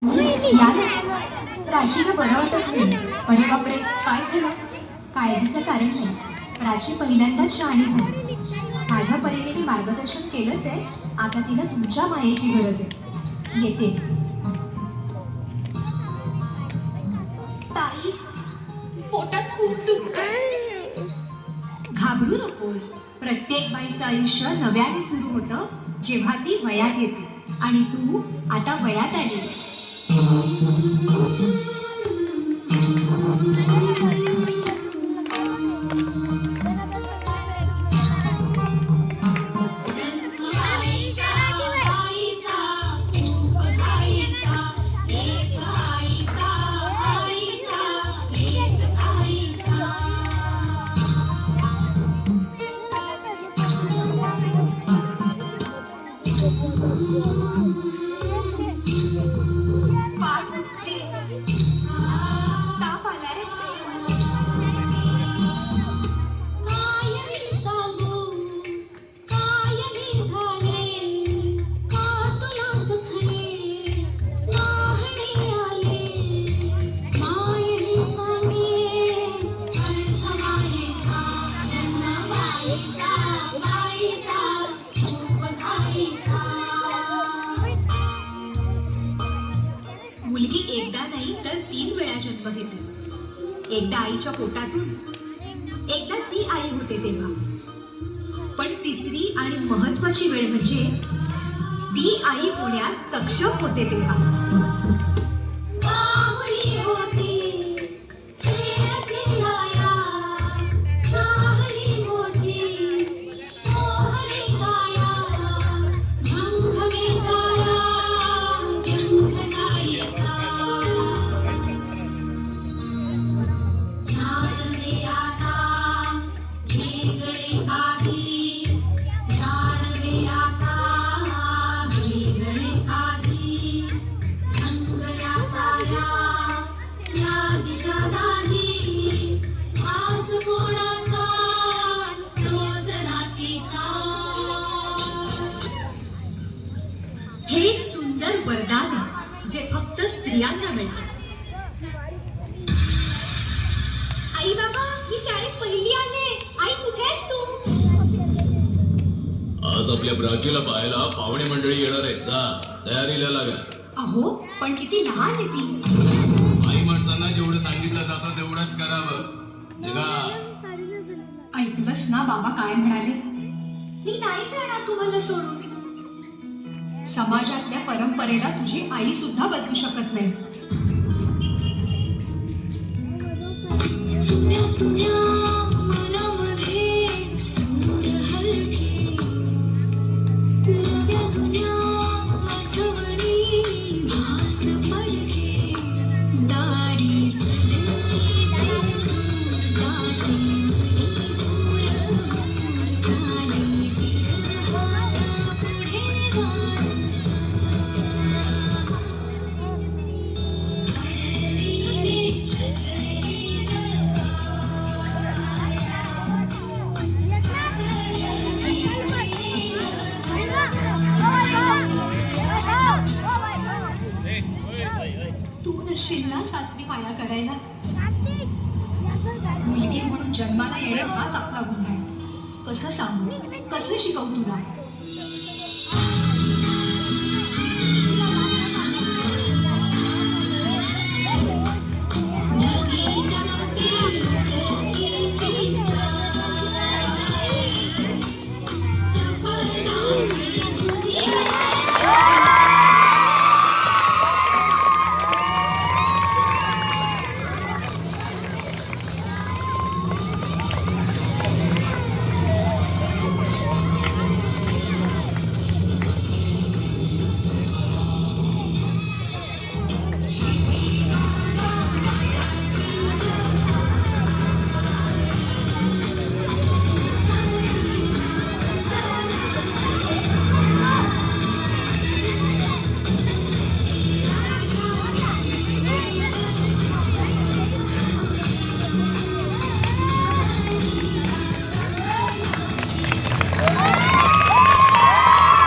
या ना. प्राचीला बरं वाटत नाही. अरे बापरे, काय झालं? काळजीचं कारण नाही. प्राची पहिल्यांदाच शहाणी झाली. माझ्या परीने मी मार्गदर्शन केलंच आहे. आता तिला तुमच्या मायेची गरज आहे. येते. ताई, पोटात खूप दुखतंय. घाबरू नकोस. प्रत्येक बाईचं आयुष्य नव्याने सुरू होतं जेव्हा ती वयात येते. आणि तू आता वयात आलीस. मुलगी एकदा नाही तर 3 वेळा जन्म घेते. एकदा आईच्या पोटातून, एकदा ती आई होते तेव्हा. पण तिसरी आणि महत्वाची वेळ म्हणजे ती आई होण्यास सक्षम होते तेव्हा. हे एक सुंदर वरदान आहे जे फक्त स्त्रियांना मिळते. आई बाबा, मी शाळेत पहिली आले. आई, कुठे आहेस तू? आज आपल्या प्राचीला पाहायला पाहुणे मंडळी येणार आहेत. जा, तयारीला लागा. अहो, पण किती लहान आहे ती. आई माणसांना जेवढं सांगितलं जातं तेवढंच करावं. निघा. ऐकलंस ना बाबा काय म्हणाले? मी नाहीच येणार तुम्हाला सोडून. समाजातल्या परंपरेला तुझी आई सुद्धा बदलू शकत नाही. तू नसशील ना सासरी माया करायला. मुलगी म्हणून जन्माला येणं हाच आपला गुन्हा आहे. कसं सांगू, कसं शिकवू तुला?